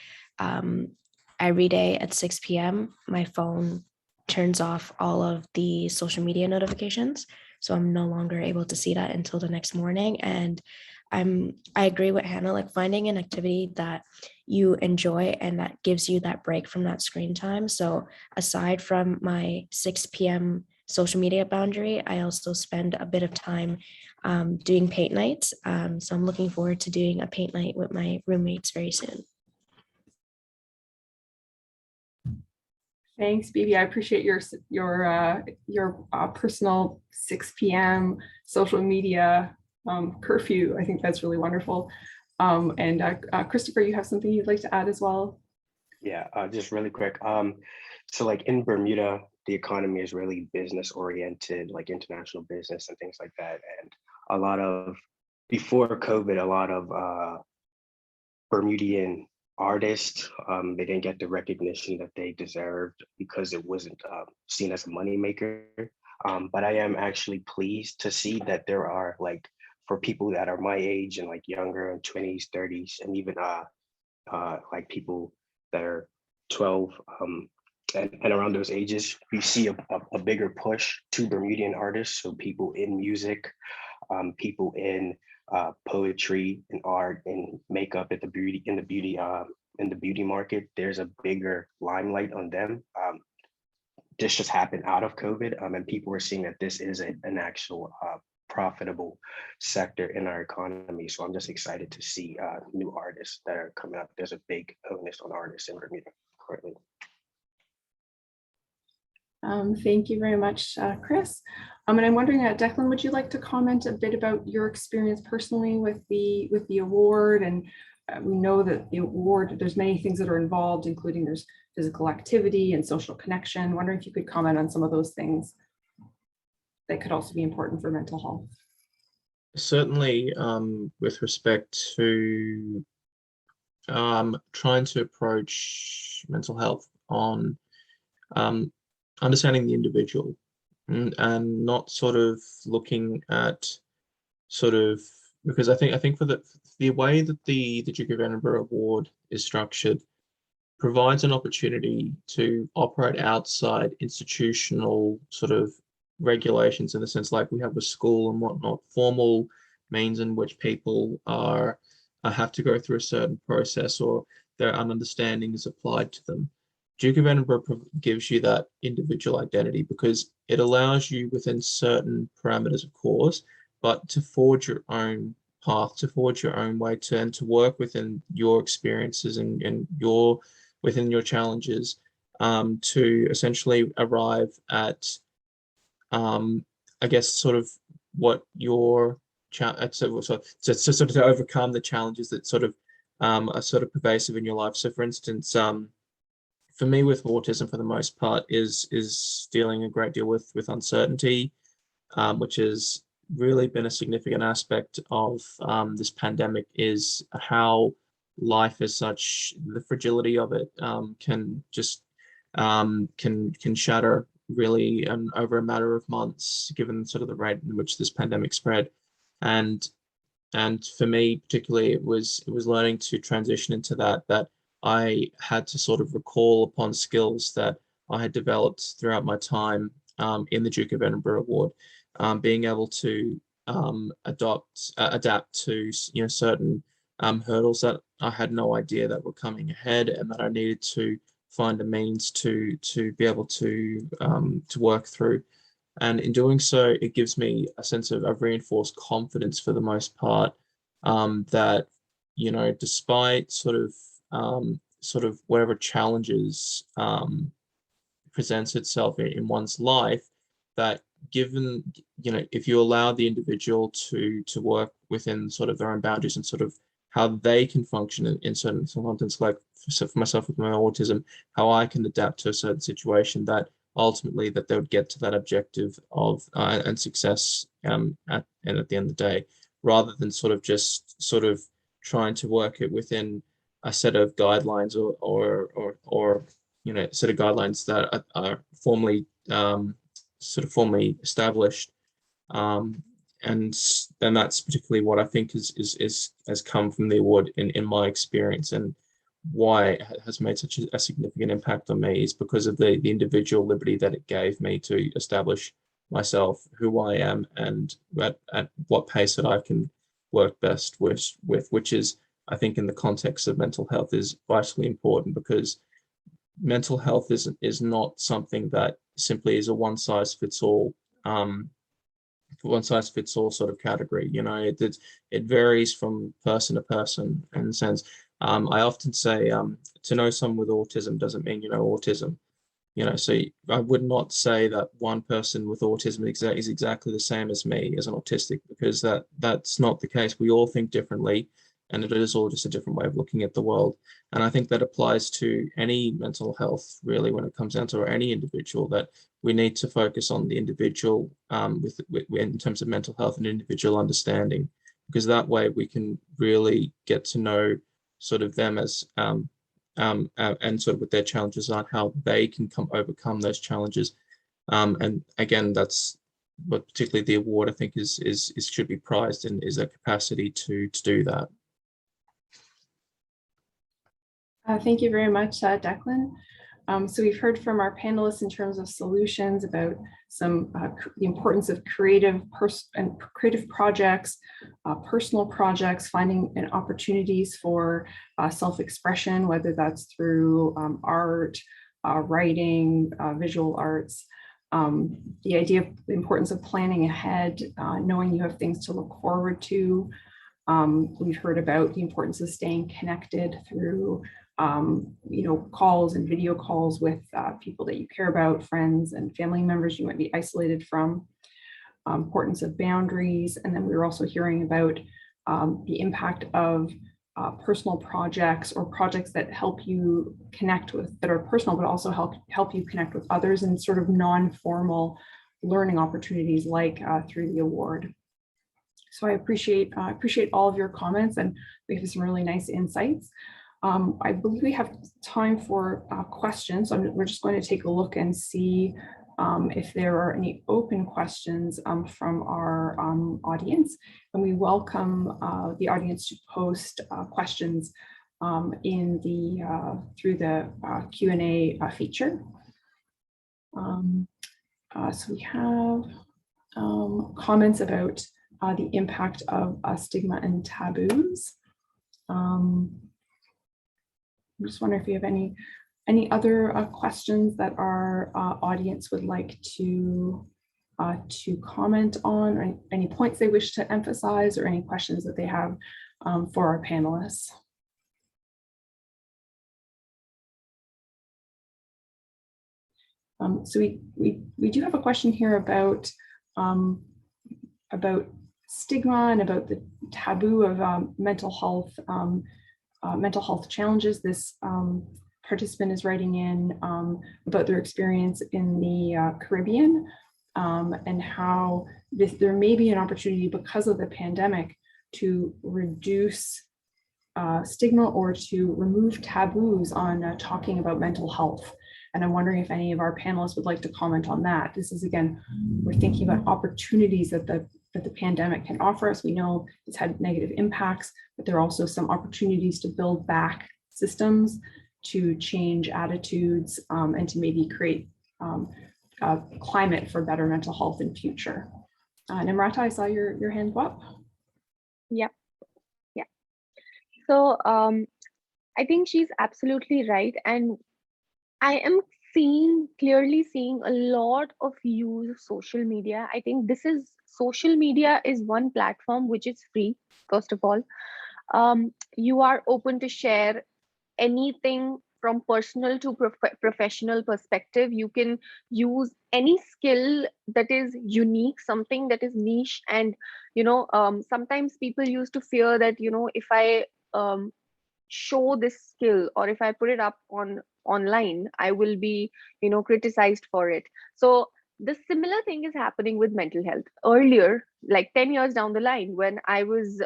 every day at 6 p.m., my phone turns off all of the social media notifications. So I'm no longer able to see that until the next morning. And I agree with Hannah, like finding an activity that you enjoy and that gives you that break from that screen time. So aside from my 6 p.m. social media boundary, I also spend a bit of time doing paint nights. So I'm looking forward to doing a paint night with my roommates very soon. Thanks, Bibi. I appreciate your personal 6 p.m. social media curfew. I think that's really wonderful. And Christopher, you have something you'd like to add as well? Yeah, just really quick. So like in Bermuda, the economy is really business oriented, like international business and things like that. And before COVID, a lot of Bermudian artists, they didn't get the recognition that they deserved because it wasn't seen as a moneymaker. But I am actually pleased to see that there are, like, for people that are my age and like younger in 20s, 30s, and even like people that are 12 and around those ages, we see a bigger push to Bermudian artists. So people in music, people in poetry and art and makeup in the beauty market. There's a bigger limelight on them. This just happened out of COVID, and people are seeing that this is an actual profitable sector in our economy. So I'm just excited to see new artists that are coming up. There's a big onus on artists in Bermuda currently. Thank you very much, Chris. And I'm wondering, Declan, would you like to comment a bit about your experience personally with the award? And we know that the award, there's many things that are involved, including there's physical activity and social connection. Wondering if you could comment on some of those things that could also be important for mental health. Certainly, with respect to trying to approach mental health on understanding the individual and not sort of looking at sort of, because I think for the way that the Duke of Edinburgh Award is structured provides an opportunity to operate outside institutional sort of regulations, in the sense like we have a school and whatnot, formal means in which people have to go through a certain process or their understanding is applied to them. Duke of Edinburgh gives you that individual identity because it allows you within certain parameters, of course, but to forge your own path, to forge your own way and to work within your experiences and within your challenges, to essentially arrive at, I guess, sort of what your so to overcome the challenges that sort of are sort of pervasive in your life. So, for instance, for me with autism, for the most part, is dealing a great deal with uncertainty, which has really been a significant aspect of this pandemic, is how life as such, the fragility of it can just can shatter really over a matter of months, given sort of the rate in which this pandemic spread. And for me particularly, it was learning to transition into that I had to sort of recall upon skills that I had developed throughout my time in the Duke of Edinburgh Award, being able to adapt to certain hurdles that I had no idea that were coming ahead, and that I needed to find a means to be able to work through. And in doing so, it gives me a sense of reinforced confidence for the most part, that despite sort of whatever challenges presents itself in one's life, that given if you allow the individual to work within sort of their own boundaries and sort of how they can function in certain contexts, like for myself with my autism, how I can adapt to a certain situation, that ultimately that they would get to that objective of and success at the end of the day, rather than sort of trying to work it within a set of guidelines or set of guidelines that are formally formally established. And then that's particularly what I think has come from the award in my experience, and why it has made such a significant impact on me is because of the individual liberty that it gave me to establish myself, who I am, and at what pace that I can work best with, which is, I think, in the context of mental health, is vitally important, because mental health is not something that simply is a one size fits all sort of category. It varies from person to person in a sense. I often say to know someone with autism doesn't mean you know autism. So I would not say that one person with autism is exactly the same as me as an autistic, because that's not the case. We all think differently, and it is all just a different way of looking at the world. And I think that applies to any mental health, really, when it comes down to any individual, that we need to focus on the individual in terms of mental health and individual understanding, because that way we can really get to know sort of them as and sort of with their challenges on how they can overcome those challenges. And again, that's what particularly the award, I think, is should be prized, and is that capacity to do that. Thank you very much, Declan. So we've heard from our panelists in terms of solutions about the importance of creative projects, personal projects, finding opportunities for self-expression, whether that's through art, writing, visual arts. The idea of the importance of planning ahead, knowing you have things to look forward to. We've heard about the importance of staying connected through calls and video calls with people that you care about, friends and family members you might be isolated from. Importance of boundaries. And then we were also hearing about the impact of personal projects, or projects that help you connect with, that are personal, but also help you connect with others in sort of non-formal learning opportunities, like through the award. So I appreciate all of your comments, and we have some really nice insights. I believe we have time for questions. So we're just going to take a look and see if there are any open questions from our audience. And we welcome the audience to post questions through the Q&A feature. So we have comments about the impact of stigma and taboos. I'm just wondering if you have any other questions that our audience would like to comment on, or any points they wish to emphasize, or any questions that they have for our panelists. So we do have a question here about stigma and about the taboo of mental health challenges. This participant is writing in about their experience in the Caribbean, and how there may be an opportunity because of the pandemic to reduce stigma, or to remove taboos on talking about mental health. And I'm wondering if any of our panelists would like to comment on that. This is, again, we're thinking about opportunities that the pandemic can offer us. We know it's had negative impacts, but there are also some opportunities to build back systems, to change attitudes, and to maybe create a climate for better mental health in future. Namrata, I saw your hand go up. Yeah. So I think she's absolutely right. And I am clearly seeing a lot of use of social media. I think social media is one platform which is free, first of all. You are open to share anything from personal to professional perspective. You can use any skill that is unique, something that is niche. And, sometimes people used to fear that, if I show this skill, or if I put it up online, I will be, criticized for it. So the similar thing is happening with mental health. Earlier, like 10 years down the line, when I was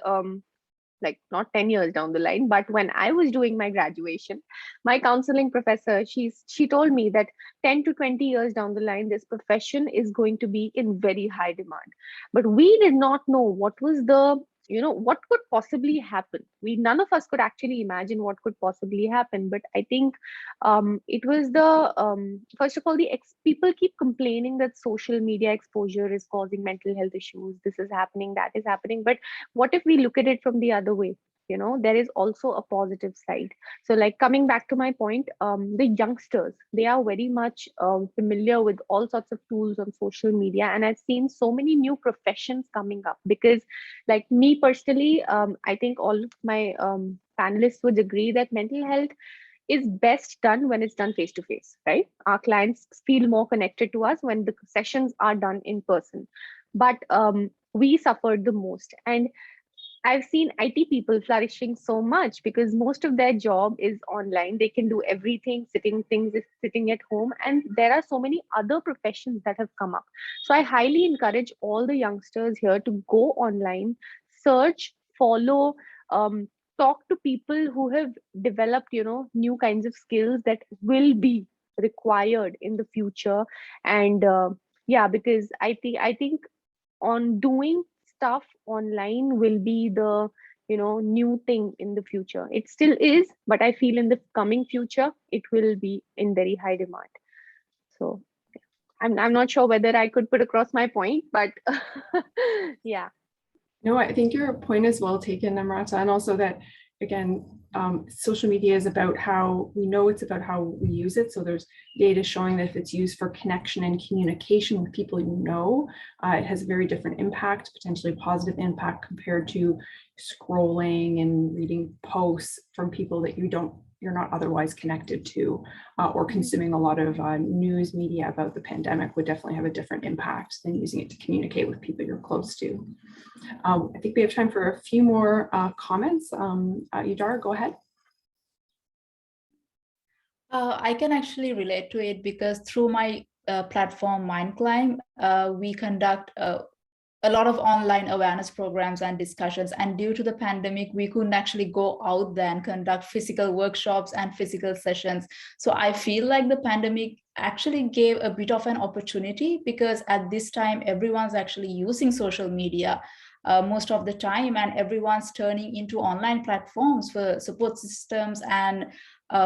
like not 10 years down the line, but when I was doing my graduation, my counseling professor, she told me that 10 to 20 years down the line, this profession is going to be in very high demand. But we did not know what was the, what could possibly happen. None of us could actually imagine what could possibly happen. But I think it was the first of all, people keep complaining that social media exposure is causing mental health issues. This is happening, that is happening. But what if we look at it from the other way? There is also a positive side. So, like, coming back to my point, the youngsters, they are very much familiar with all sorts of tools on social media, and I've seen so many new professions coming up. Because, like, me personally, I think all of my panelists would agree that mental health is best done when it's done face to face, right? Our clients feel more connected to us when the sessions are done in person. But we suffered the most. And I've seen IT people flourishing so much because most of their job is online. They can do everything, sitting at home. And there are so many other professions that have come up. So I highly encourage all the youngsters here to go online, search, follow, talk to people who have developed, new kinds of skills that will be required in the future. And yeah, because I think on doing stuff online will be the new thing in the future. It still is, but I feel in the coming future it will be in very high demand. So I'm not sure whether I could put across my point, but yeah. No, I think your point is well taken, Namrata, and also that, again, social media is about how it's about how we use it. So there's data showing that if it's used for connection and communication with people it has a very different impact, potentially a positive impact compared to scrolling and reading posts from people that you're not otherwise connected to, or consuming a lot of news media about the pandemic would definitely have a different impact than using it to communicate with people you're close to. I think we have time for a few more comments. Udara, go ahead. I can actually relate to it because through my platform MindClimb, we conduct a lot of online awareness programs and discussions. And due to the pandemic, we couldn't actually go out there and conduct physical workshops and physical sessions. So I feel like the pandemic actually gave a bit of an opportunity, because at this time, everyone's actually using social media most of the time, and everyone's turning into online platforms for support systems and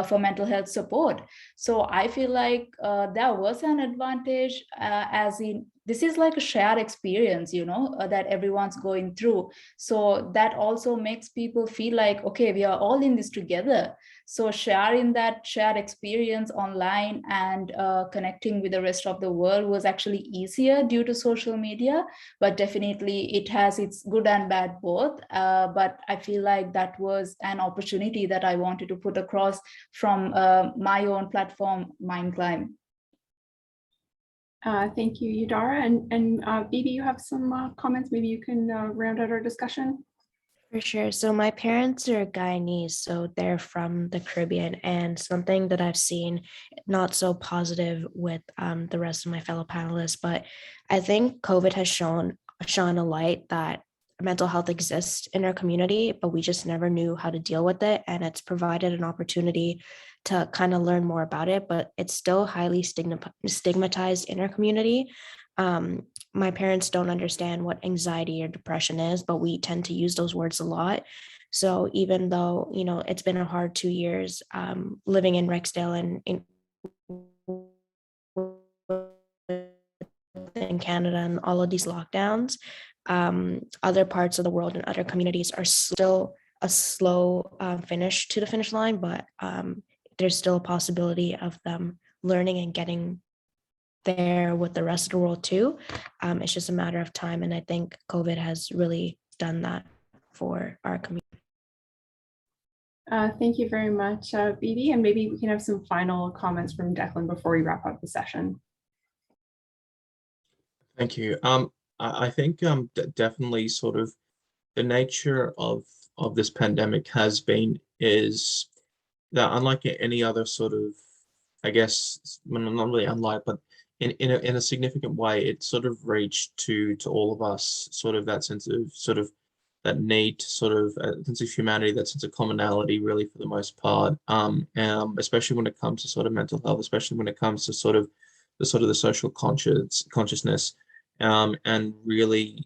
for mental health support. So I feel like there was an advantage, as in this is like a shared experience, that everyone's going through. So that also makes people feel like, okay, we are all in this together. So sharing that shared experience online and connecting with the rest of the world was actually easier due to social media, but definitely it has its good and bad both. But I feel like that was an opportunity that I wanted to put across from my own platform, MindClimb. Thank you, Udara. And Bibi, you have some comments. Maybe you can round out our discussion. For sure. So my parents are Guyanese, so they're from the Caribbean, and something that I've seen not so positive with the rest of my fellow panelists, but I think COVID has shone a light that mental health exists in our community, but we just never knew how to deal with it. And it's provided an opportunity to kind of learn more about it, but it's still highly stigmatized in our community. My parents don't understand what anxiety or depression is, but we tend to use those words a lot. So even though, it's been a hard 2 years living in Rexdale and in Canada and all of these lockdowns, other parts of the world and other communities are still a slow finish to the finish line, but there's still a possibility of them learning and getting there with the rest of the world too. It's just a matter of time, and I think COVID has really done that for our community. Thank you very much, Bibi, and maybe we can have some final comments from Declan before we wrap up the session. Thank you. I think definitely sort of the nature of this pandemic is that unlike any other sort of, I guess, not really unlike, but in a significant way, it sort of reached to all of us, sort of that sense of sort of need to sort of a sense of humanity, that sense of commonality, really for the most part. Especially when it comes to sort of mental health, especially when it comes to sort of the social consciousness, and really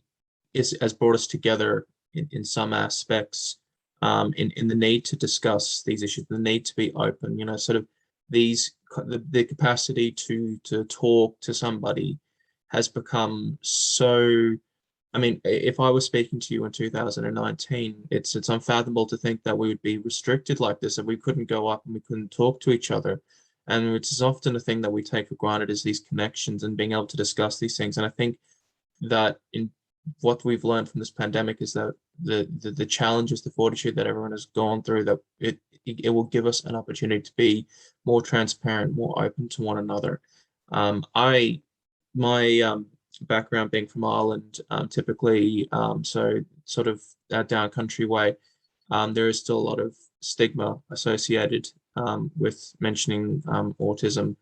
has brought us together in some aspects, in the need to discuss these issues, the need to be open, sort of the capacity to talk to somebody has become so. I mean, if I was speaking to you in 2019, it's unfathomable to think that we would be restricted like this, and we couldn't go up and we couldn't talk to each other. And it's often a thing that we take for granted, is these connections and being able to discuss these things. And I think that in what we've learned from this pandemic is that the challenges, the fortitude that everyone has gone through, that it will give us an opportunity to be more transparent, more open to one another. My background being from Ireland, typically, so sort of down country way, there is still a lot of stigma associated with mentioning autism,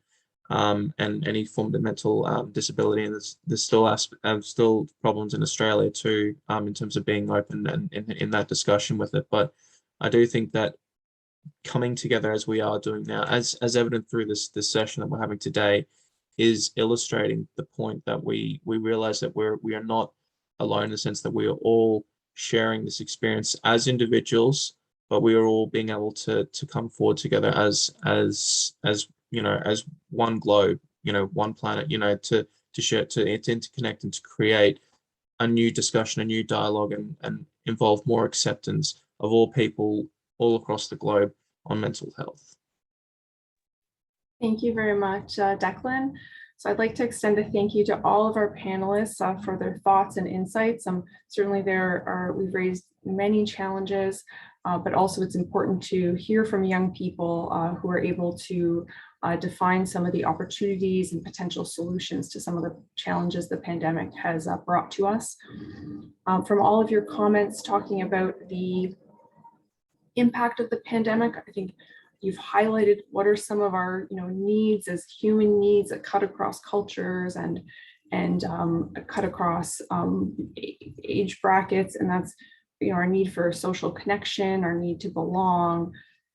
and any form of mental disability, and there's still problems in Australia too, in terms of being open and in that discussion with it. But I do think that coming together as we are doing now, as evident through this session that we're having today, is illustrating the point that we realize that we are not alone, in the sense that we are all sharing this experience as individuals, but we are all being able to come forward together as as one globe, one planet, to share, to interconnect, and to create a new discussion, a new dialogue, and involve more acceptance of all people all across the globe on mental health. Thank you very much, Declan. So I'd like to extend a thank you to all of our panelists for their thoughts and insights. Certainly we've raised many challenges, but also it's important to hear from young people who are able to define some of the opportunities and potential solutions to some of the challenges the pandemic has brought to us. From all of your comments talking about the impact of the pandemic, I think you've highlighted what are some of our needs as human needs that cut across cultures and cut across age brackets, and that's our need for social connection, our need to belong,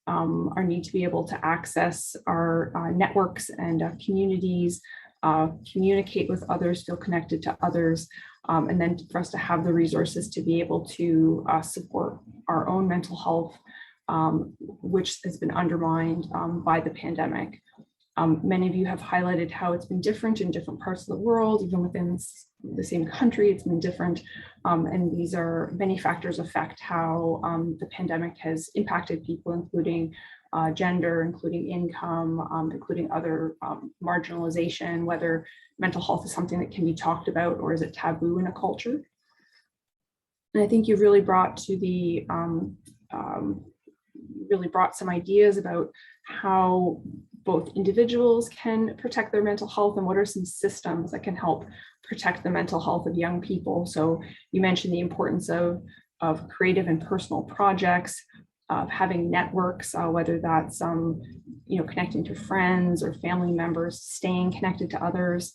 our need to be able to access our networks and communities, communicate with others, feel connected to others, and then for us to have the resources to be able to support our own mental health, which has been undermined by the pandemic. Many of you have highlighted how it's been different in different parts of the world, even within the same country, it's been different. And these are many factors affect how the pandemic has impacted people, including gender, including income, including other marginalization, whether mental health is something that can be talked about or is it taboo in a culture. And I think you've really brought some ideas about how both individuals can protect their mental health and what are some systems that can help protect the mental health of young people. So you mentioned the importance of creative and personal projects, of having networks, whether that's connecting to friends or family members, staying connected to others.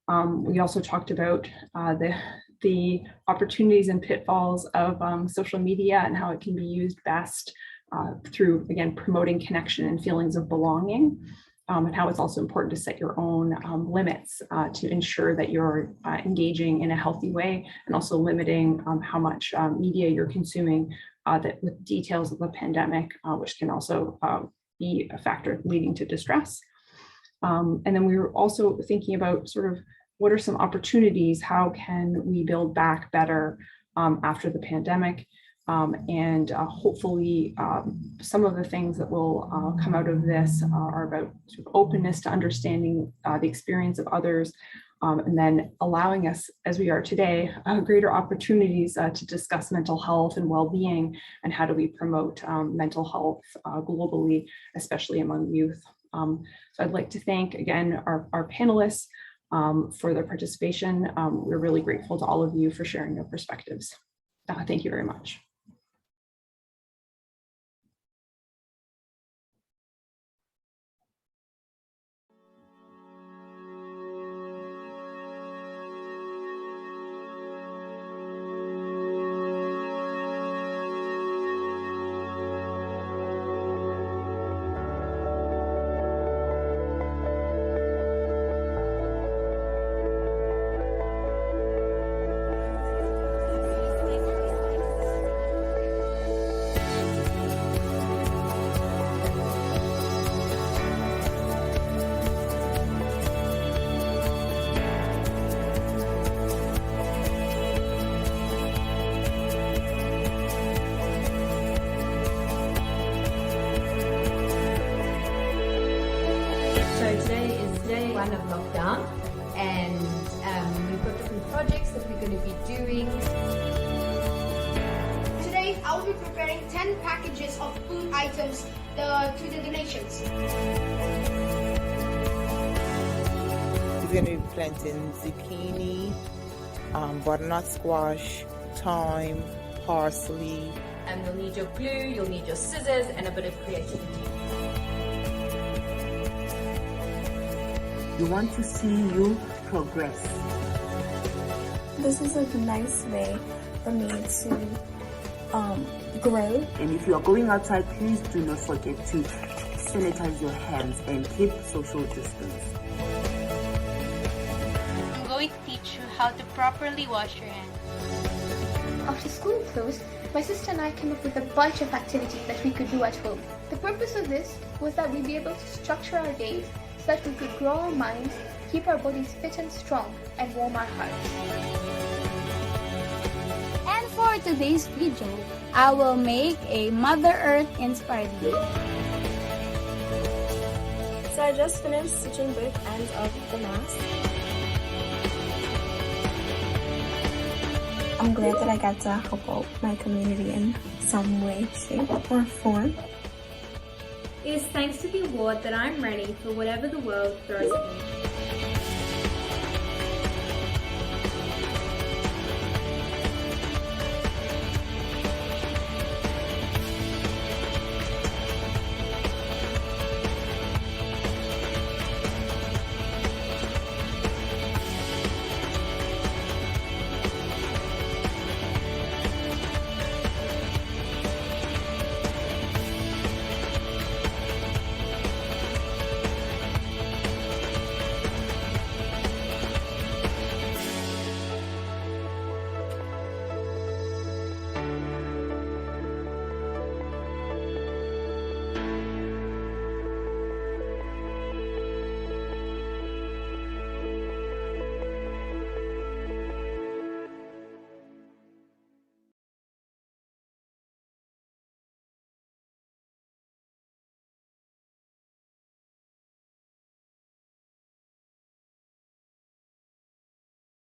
We also talked about the opportunities and pitfalls of social media and how it can be used best through, again, promoting connection and feelings of belonging, and how it's also important to set your own limits to ensure that you're engaging in a healthy way, and also limiting how much media you're consuming that with details of the pandemic, which can also be a factor leading to distress. And then we were also thinking about sort of what are some opportunities, how can we build back better after the pandemic? And hopefully some of the things that will come out of this are about sort of openness to understanding the experience of others, and then allowing us, as we are today, greater opportunities to discuss mental health and well-being, and how do we promote mental health globally, especially among youth. So I'd like to thank again our panelists for their participation. We're really grateful to all of you for sharing your perspectives. Thank you very much. today is day one of lockdown, and we've got different projects that we're going to be doing. Today, I will be preparing 10 packages of food items to the donations. We're going to be planting zucchini, butternut squash, thyme, parsley. And you'll need your glue, you'll need your scissors, and a bit of creativity. We want to see you progress. This is a nice way for me to grow. And if you are going outside, please do not forget to sanitize your hands and keep social distance. I'm going to teach you how to properly wash your hands. After school closed, my sister and I came up with a bunch of activities that we could do at home. The purpose of this was that we'd be able to structure our days so that we could grow our minds, keep our bodies fit and strong, and warm our hearts. And for today's video, I will make a Mother Earth inspired video. So I just finished stitching both ends of the mask. I'm glad that I got to help out my community in some way, shape, or form. It is thanks to the award that I'm ready for whatever the world throws at me.